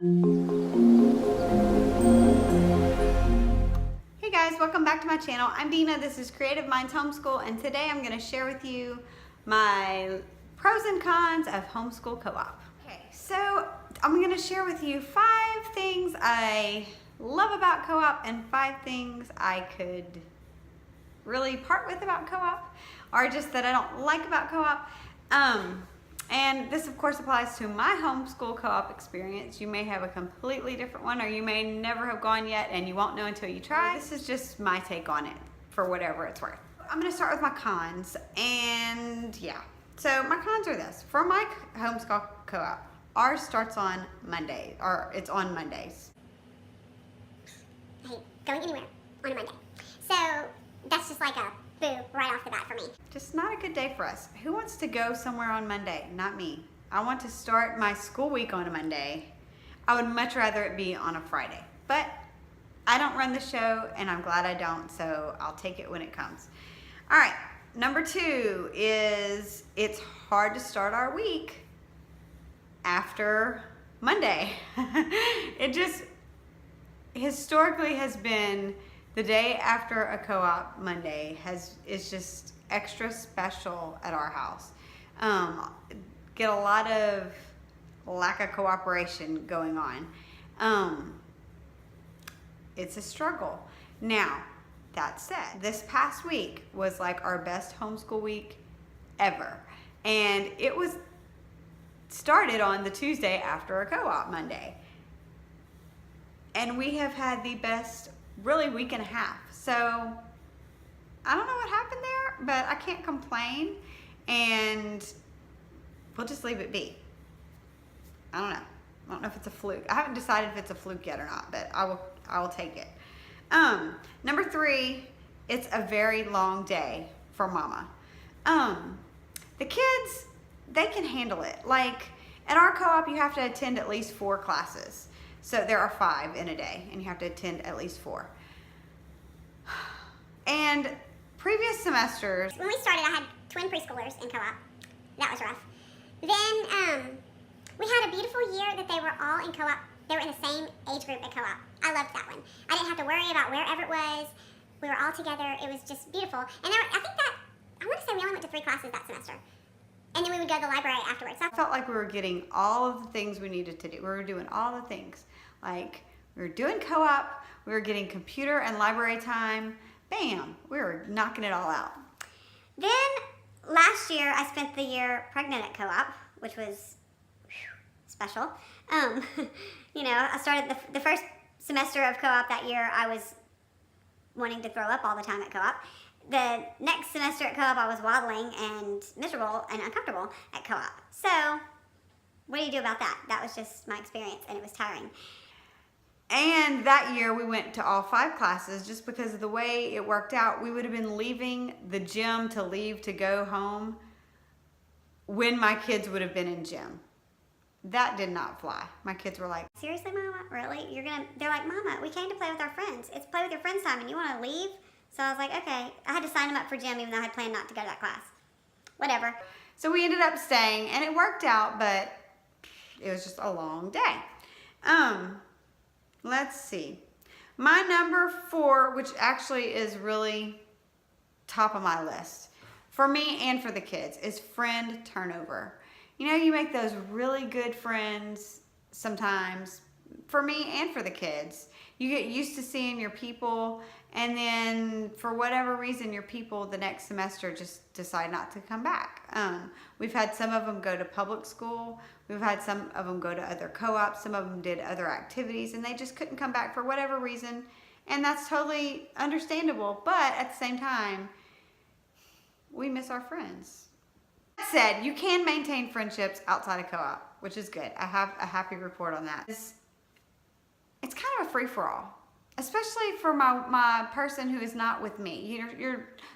Hey guys, welcome back to my channel. I'm Dina, this is Creative Minds Homeschool, and today I'm going to share with you my pros and cons of homeschool co-op. Okay, so I'm going to share with you 5 things I love about co-op and 5 things I could really part with about co-op, or just that I don't like about co-op. And this of course applies to my homeschool co-op experience. You may have a completely different one, or you may never have gone yet and you won't know until you try. This is just my take on it for whatever it's worth. I'm gonna start with my cons, and yeah. So my cons are this. For my homeschool co-op, ours starts on Monday, or it's on Mondays. I hate going anywhere on a Monday. So that's just like a boo right off the bat for me. Just not a good day for us. Who wants to go somewhere on Monday? Not me. I want to start my school week on a Monday. I would much rather it be on a Friday. But I don't run the show, and I'm glad I don't, so I'll take it when it comes. All right, number 2 is it's hard to start our week after Monday. It just historically has been the day after a co-op Monday is just extra special at our house. Get a lot of lack of cooperation going on. It's a struggle. Now, that said, this past week was like our best homeschool week ever. And it was started on the Tuesday after a co-op Monday. And we have had the best really week and a half. So I don't know what happened there, but I can't complain, and we'll just leave it be. I don't know. I don't know if it's a fluke. I haven't decided if it's a fluke yet or not, but I will take it. Number 3, it's a very long day for mama. The kids, they can handle it. Like at our co-op, you have to attend at least 4 classes. So there are 5 in a day, and you have to attend at least 4. And previous semesters, When we started, I had twin preschoolers in co-op. That was rough. Then we had a beautiful year that they were all in co-op. They were in the same age group at co-op. I loved that one. I didn't have to worry about wherever it was. We were all together. It was just beautiful. And there were, I want to say we only went to 3 classes that semester. And then we would go to the library afterwards. So I felt like we were getting all of the things we needed to do. We were doing all the things. Like we were doing co-op, we were getting computer and library time. Bam, we were knocking it all out. Then last year, I spent the year pregnant at co-op, which was special. You know, I started the first semester of co-op that year. I was wanting to throw up all the time at co-op. The next semester at co-op, I was waddling and miserable and uncomfortable at co-op. So what do you do about that? That was just my experience, and it was tiring. And that year we went to all 5 classes just because of the way it worked out. We would have been leaving the gym to leave to go home when my kids would have been in gym. That did not fly. My kids were like, Seriously, Mama? Really? They're like, Mama, we came to play with our friends. It's play with your friends time, and you want to leave? So I was like, okay. I had to sign them up for gym even though I had planned not to go to that class. Whatever. so we ended up staying, and it worked out, but it was just a long day. Let's see. My number 4, which actually is really top of my list, for me and for the kids, is friend turnover. You know, you make those really good friends sometimes, for me and for the kids. You get used to seeing your people, and then for whatever reason, your people the next semester just decide not to come back. We've had some of them go to public school. We've had some of them go to other co-ops. Some of them did other activities, and they just couldn't come back for whatever reason. And that's totally understandable. But at the same time, we miss our friends. That said, you can maintain friendships outside of co-op, which is good. I have a happy report on that. It's kind of a free-for-all, especially for my person who is not with me.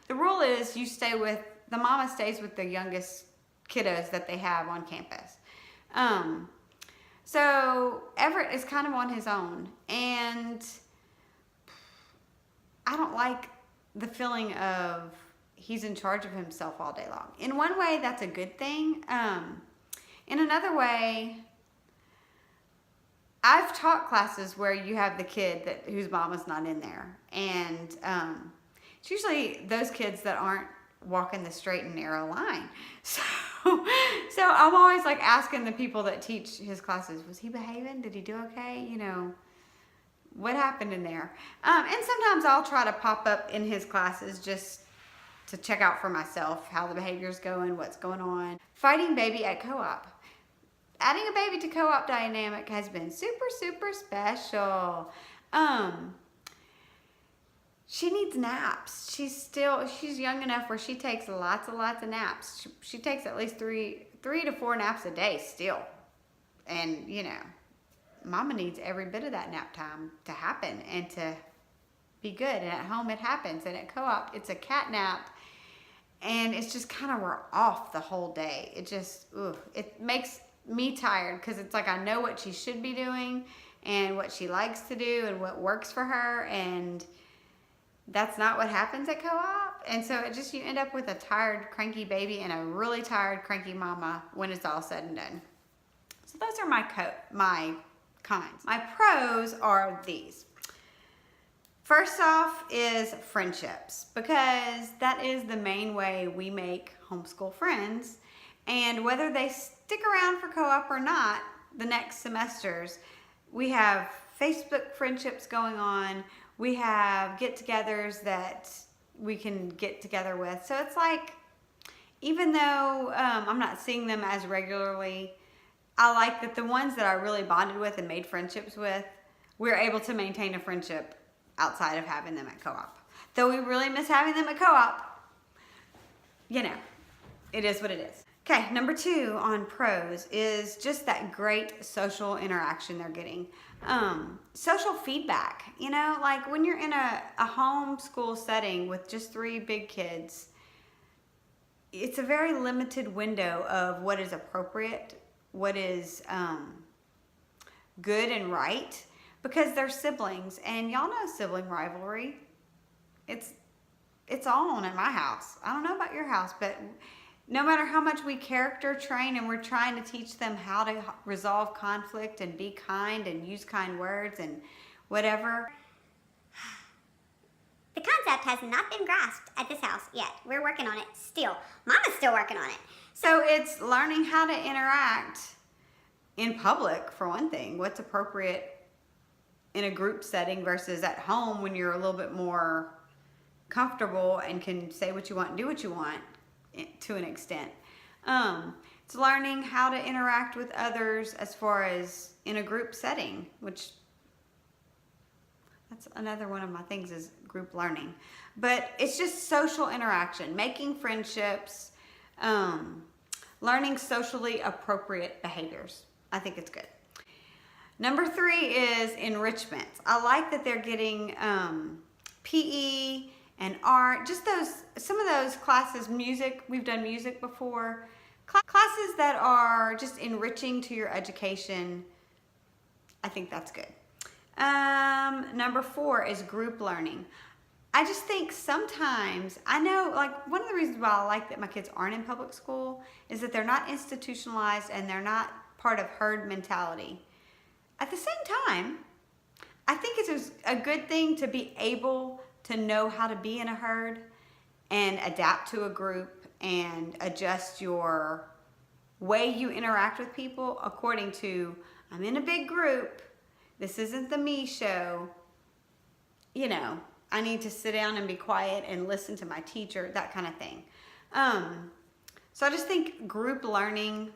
The rule is the mama stays with the youngest kiddos that they have on campus. So Everett is kind of on his own, and I don't like the feeling of he's in charge of himself all day long. In one way, that's a good thing. In another way, I've taught classes where you have the kid whose mama's not in there, and it's usually those kids that aren't walking the straight and narrow line. So I'm always like asking the people that teach his classes, was he behaving? Did he do okay? You know, what happened in there? And sometimes I'll try to pop up in his classes just to check out for myself how the behavior's going, what's going on. Fighting baby at co-op. Adding a baby to co-op dynamic has been super, super special. She needs naps. She's young enough where she takes lots of naps. She takes at least three to four naps a day still. And, you know, mama needs every bit of that nap time to happen and to be good. And at home it happens. And at co-op it's a cat nap. And it's just kind of, we're off the whole day. It just, it makes me tired because it's like I know what she should be doing and what she likes to do and what works for her. And that's not what happens at co-op. And so it just, you end up with a tired, cranky baby and a really tired, cranky mama when it's all said and done. So those are my cons. My pros are these. First off is friendships, because that is the main way we make homeschool friends. And whether they stick around for co-op or not, the next semesters, we have Facebook friendships going on. We have get-togethers that we can get together with. So it's like, even though I'm not seeing them as regularly, I like that the ones that I really bonded with and made friendships with, we're able to maintain a friendship outside of having them at co-op. Though we really miss having them at co-op, you know, it is what it is. Okay, number 2 on pros is just that great social interaction they're getting. Social feedback, you know, like when you're in a homeschool setting with just 3 big kids, it's a very limited window of what is appropriate, what is good and right, because they're siblings, and y'all know sibling rivalry. It's on at my house. I don't know about your house, but no matter how much we character train and we're trying to teach them how to resolve conflict and be kind and use kind words and whatever. The concept has not been grasped at this house yet. We're working on it still. Mama's still working on it. So it's learning how to interact in public, for one thing. What's appropriate in a group setting versus at home when you're a little bit more comfortable and can say what you want and do what you want to an extent. It's learning how to interact with others as far as in a group setting, which that's another one of my things is group learning. But it's just social interaction, making friendships, learning socially appropriate behaviors. I think it's good. Number 3 is enrichment. I like that they're getting PE and art, just some of those classes, music, we've done music before. Classes that are just enriching to your education, I think that's good. Number 4 is group learning. I just think sometimes, I know, like, one of the reasons why I like that my kids aren't in public school is that they're not institutionalized and they're not part of herd mentality. At the same time, I think it's a good thing to be able to know how to be in a herd and adapt to a group and adjust your way you interact with people according to, I'm in a big group, this isn't the me show, you know, I need to sit down and be quiet and listen to my teacher, that kind of thing. So I just think group learning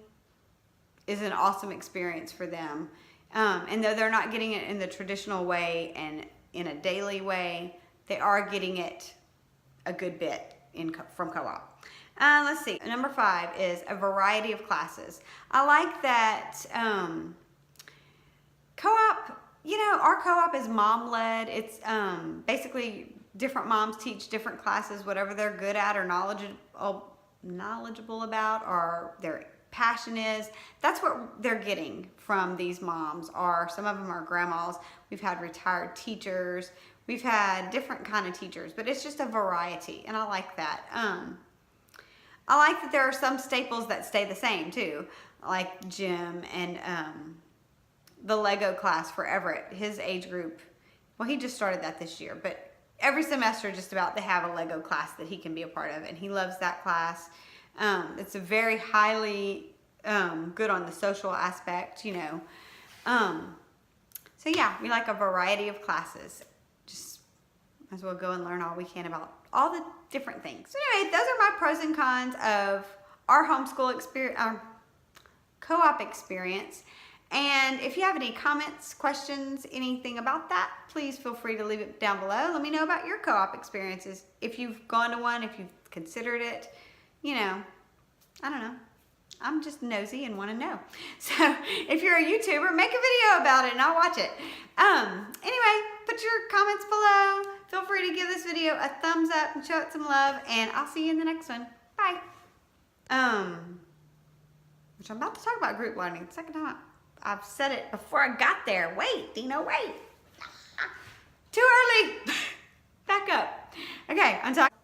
is an awesome experience for them. And though they're not getting it in the traditional way and in a daily way, they are getting it a good bit from co-op. Let's see, number 5 is a variety of classes. I like that co-op, you know, our co-op is mom-led. It's basically different moms teach different classes, whatever they're good at or knowledgeable about or their passion is. That's what they're getting from these moms. Some of them are grandmas. We've had retired teachers. We've had different kind of teachers, but it's just a variety, and I like that. I like that there are some staples that stay the same too, like gym and the Lego class for Everett, his age group. Well, he just started that this year, but every semester just about they have a Lego class that he can be a part of, and he loves that class. It's a very highly good on the social aspect, you know. So yeah, we like a variety of classes. Just might as well go and learn all we can about all the different things. So anyway, those are my pros and cons of our homeschool experience, our co-op experience. And if you have any comments, questions, anything about that, please feel free to leave it down below. Let me know about your co-op experiences. If you've gone to one, if you've considered it, you know, I don't know. I'm just nosy and want to know. So if you're a YouTuber, make a video about it and I'll watch it. Anyway, put your comments below. Feel free to give this video a thumbs up and show it some love, and I'll see you in the next one. Bye. Which I'm about to talk about group learning. Second time I've said it before I got there. Wait, Dino, wait. Too early. Back up. Okay, I'm talking.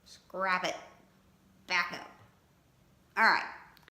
Scrap it. Back up. All right.